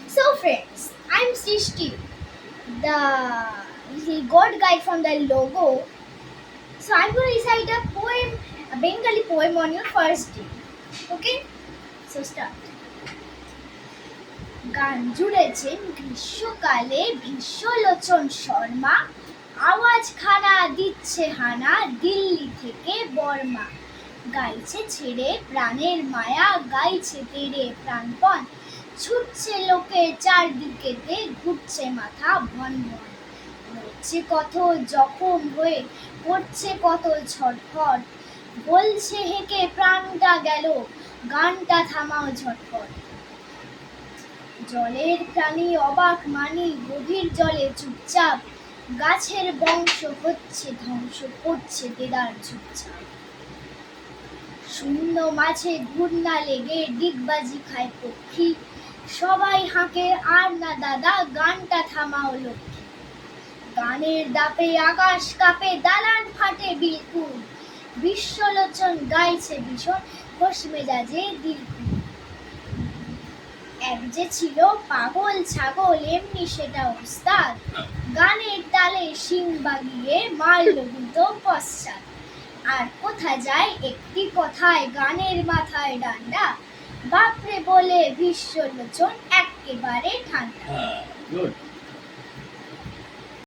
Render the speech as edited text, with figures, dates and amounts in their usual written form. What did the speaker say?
So friends, I'm Srishti, the god guy from the logo. So I'm going to recite a poem, a Bengali poem on your first day. Okay? So start. গান জুড়েছেন গ্রীষ্মকালে ভীষ্মলোচন শর্মা, আওয়াজ খানা দিচ্ছে হানা দিল্লি থেকে বর্মা। গাইছে ছেড়ে প্রাণের মায়া, গাইছে তেড়ে প্রাণপণ, ছুটছে লোকে চারদিকেতে, ঘুরছে মাথা ভন ভন। মরছে কত জখম হয়ে, করছে কত ছটফট, বলছে হেঁকে প্রাণটা গেল, গানটা থামাও ঝটপট। জলের প্রাণী অবাক মানি, গভীর জলে চুপচাপ, গাছের বংশ হচ্ছে ধ্বংস, করছে দেদার চুপচাপ। শূন্য মাঝে ঘূর্ণা লেগে ডিগবাজি খায় পক্ষী, সবাই হাঁকে আর না দাদা, গানটা থামাও লক্ষ্মী। গানের দাপে আকাশ কাঁপে, দালান ফাটে বিলকুল, বিশ্বলোচন গাইছে ভীষণ, খোশ মেজাজে দিলকুল। এক যে ছিল পাগল ছাগল, এমনি সেটা ওস্তাদ, গানের তালে শিং বাগিয়ে মারল দুটো পশ্চাৎ। আর কোথা যায় একটি কথায়, গানের মাথায় ডান্ডা, বাপরে বলে বিশ্বলোচন এক্কেবারে ঠান্ডা।